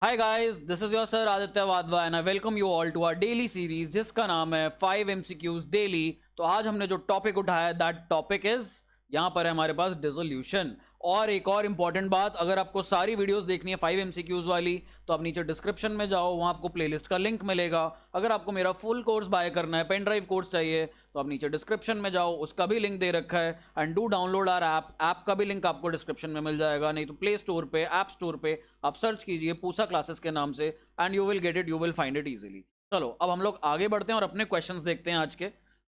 Hi guys, this is your sir Aditya Wadhwa and I welcome you all to our daily series जिसका नाम है 5 MCQs daily. तो आज हमने जो टॉपिक उठाया दैट टॉपिक इज, यहाँ पर है हमारे पास डिसोल्यूशन। और एक और इंपॉर्टेंट बात, अगर आपको सारी वीडियोस देखनी है 5 एमसीक्यूज वाली तो आप नीचे डिस्क्रिप्शन में जाओ, वहाँ आपको प्लेलिस्ट का लिंक मिलेगा। अगर आपको मेरा फुल कोर्स बाय करना है, पेन ड्राइव कोर्स चाहिए, तो आप नीचे डिस्क्रिप्शन में जाओ, उसका भी लिंक दे रखा है। And do download our app का भी लिंक आपको डिस्क्रिप्शन में मिल जाएगा, नहीं तो प्ले स्टोर पे, ऐप स्टोर पे आप सर्च कीजिए पूसा क्लासेस के नाम से and you will get it, you will find it easily. चलो अब हम लोग आगे बढ़ते हैं और अपने क्वेश्चंस देखते हैं आज के।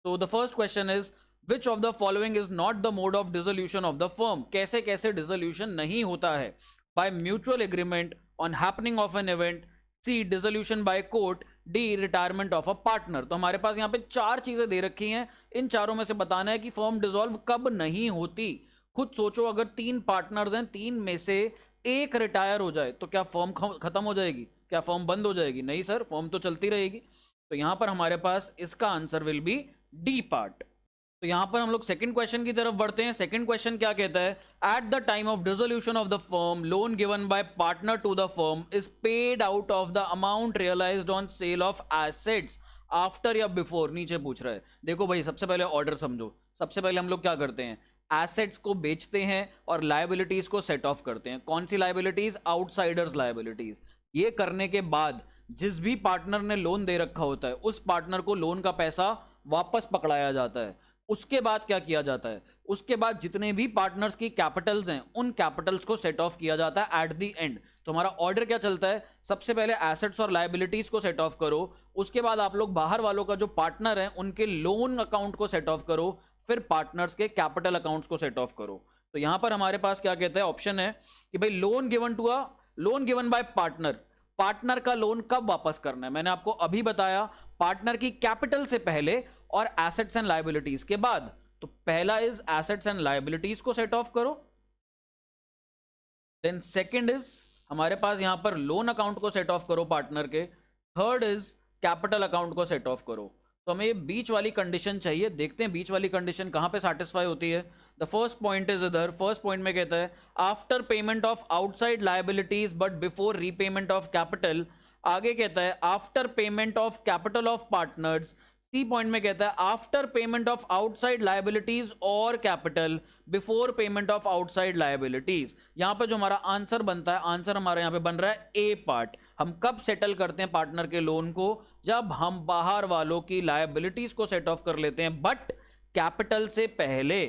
तो the first question is, which of the following is not the mode of dissolution of the firm? कैसे कैसे डिसोल्यूशन नहीं होता है? By mutual agreement, on happening of an event, C dissolution by court, D retirement of a partner. तो हमारे पास यहाँ पे चार चीजें दे रखी हैं, इन चारों में से बताना है कि फर्म डिसॉल्व कब नहीं होती। खुद सोचो, अगर तीन पार्टनर्स हैं, तीन में से एक रिटायर हो जाए तो क्या फर्म खत्म हो जाएगी? क्या फर्म बंद हो जाएगी? नहीं सर, फर्म तो चलती रहेगी। तो यहां पर हमारे पास इसका answer will be D part. तो यहां पर हम लोग सेकंड क्वेश्चन की तरफ बढ़ते हैं। सेकंड क्वेश्चन क्या कहता है? At the time of dissolution of the firm, loan given by partner to the firm is paid out of the amount realized on sale of assets after या before. नीचे पूछ रहा है, देखो भाई सबसे पहले ऑर्डर समझो। सबसे पहले हम लोग क्या करते हैं? एसेट्स को बेचते हैं और लायबिलिटीज को सेट ऑफ करते हैं। कौन सी लायबिलिटीज? Outsiders liabilities. ये करने के बाद जिस भी पार्टनर ने लोन दे रखा होता है उस पार्टनर को लोन का पैसा वापस पकड़ाया जाता है। उसके बाद क्या किया जाता है? उसके बाद जितने भी पार्टनर्स की कैपिटल्स हैं उन कैपिटल्स को सेट ऑफ किया जाता है एट द एंड। तो हमारा ऑर्डर क्या चलता है? सबसे पहले एसेट्स और लायबिलिटीज को सेट ऑफ करो, उसके बाद आप लोग बाहर वालों का जो पार्टनर है उनके लोन अकाउंट को सेट ऑफ करो, फिर पार्टनर्स के कैपिटल अकाउंट्स को सेट ऑफ करो। तो यहां पर हमारे पास क्या कहता है? ऑप्शन है कि भाई loan given by partner. Partner का लोन कब वापस करना है? मैंने आपको अभी बताया, पार्टनर की कैपिटल से पहले और एसेट्स एंड लायबिलिटीज के बाद। तो पहला इज एसेट्स एंड लायबिलिटीज को सेट ऑफ करो, देन सेकंड इज हमारे पास यहां पर लोन अकाउंट को सेट ऑफ करो पार्टनर के, थर्ड इज कैपिटल अकाउंट को सेट ऑफ करो। तो हमें ये बीच वाली कंडीशन चाहिए, देखते हैं बीच वाली कंडीशन कहां पे सेटिस्फाई होती है। द फर्स्ट पॉइंट इज इधर, फर्स्ट पॉइंट में कहता है after payment of outside liabilities but before repayment of capital. आगे कहता है after payment of capital of partners. C point में कहता है after payment of outside liabilities और capital before payment of outside liabilities. यहां पर जो हमारा आंसर बनता है, आंसर हमारा यहां पे बन रहा है ए पार्ट। हम कब सेटल करते हैं पार्टनर के लोन को? जब हम बाहर वालों की लायबिलिटीज को सेट ऑफ कर लेते हैं बट कैपिटल से पहले।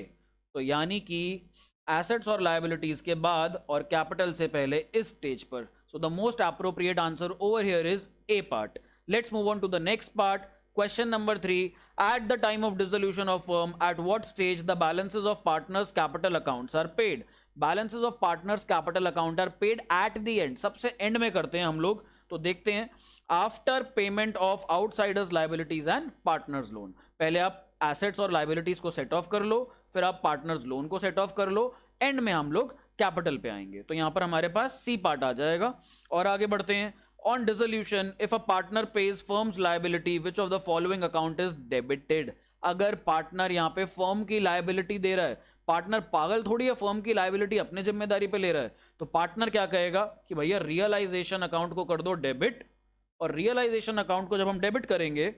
तो यानी कि एसेट्स और लायबिलिटीज के बाद और कैपिटल से पहले इस स्टेज पर। So the most appropriate answer over here is A part. Let's move on to the next part. Question number 3, at the time of dissolution of firm, at what stage the balances of partners capital accounts are paid? Balances of partners capital account are paid at the end, सबसे end में करते हैं हम लोग। तो देखते हैं, after payment of outsiders liabilities and partners loan। पहले आप assets और liabilities को set off कर लो, फिर आप partners loan को set off कर लो, end में हम लोग capital पे आएंगे। तो यहाँ पर हमारे पास C part आ जाएगा। और आगे बढ़ते हैं। On dissolution, if a partner pays firm's liability, which of the following account is debited? अगर पार्टनर यहाँ पे फर्म की लायबिलिटी दे रहा है, पार्टनर पागल थोड़ी है, फर्म की लायबिलिटी अपने जिम्मेदारी पे ले रहा है, तो पार्टनर क्या कहेगा कि भैया रियलाइजेशन अकाउंट को कर दो डेबिट। और रियलाइजेशन अकाउंट को जब हम डेबिट करेंगे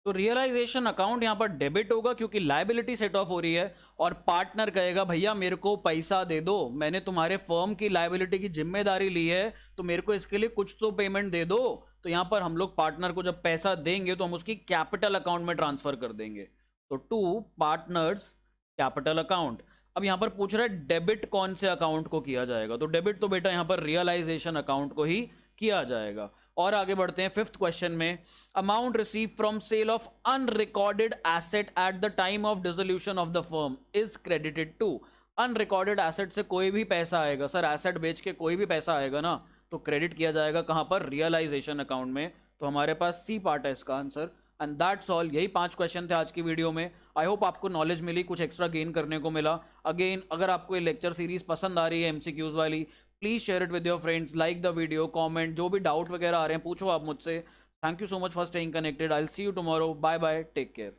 तो रियलाइजेशन अकाउंट यहां पर डेबिट होगा क्योंकि लायबिलिटी सेट ऑफ हो रही है, और पार्टनर कहेगा भैया मेरे को पैसा दे दो, मैंने तुम्हारे फर्म की लायबिलिटी की जिम्मेदारी ली है तो मेरे को इसके लिए कुछ तो पेमेंट दे दो। तो यहां पर हम लोग पार्टनर को जब पैसा देंगे तो हम उसकी कैपिटल अकाउंट में ट्रांसफर कर देंगे। तो टू पार्टनर्स कैपिटल अकाउंट। अब यहां पर पूछ रहा है डेबिट कौन से अकाउंट को किया जाएगा? तो डेबिट तो बेटा यहां पर रियलाइजेशन अकाउंट को ही किया जाएगा। और आगे बढ़ते हैं फिफ्थ क्वेश्चन में। Amount receive from sale of unrecorded asset at the time of dissolution of the firm is credited to. Unrecorded asset से कोई भी पैसा आएगा सर, एसेट बेच के कोई भी पैसा आएगा ना, तो क्रेडिट किया जाएगा कहां पर? रियलाइजेशन अकाउंट में। तो हमारे पास सी पार्ट है इसका आंसर। And that's all. यही 5 क्वेश्चन थे आज की वीडियो में। आई होप आपको नॉलेज मिली, कुछ एक्स्ट्रा गेन करने को मिला। अगेन अगर आपको ये लेक्चर सीरीज पसंद आ रही है एमसीक्यूज वाली, please share it with your friends, like the video, comment, जो भी डाउट वगैरह आ रहे हैं पूछो आप मुझसे। Thank you so much for staying connected. I will see you tomorrow. Bye bye, take care.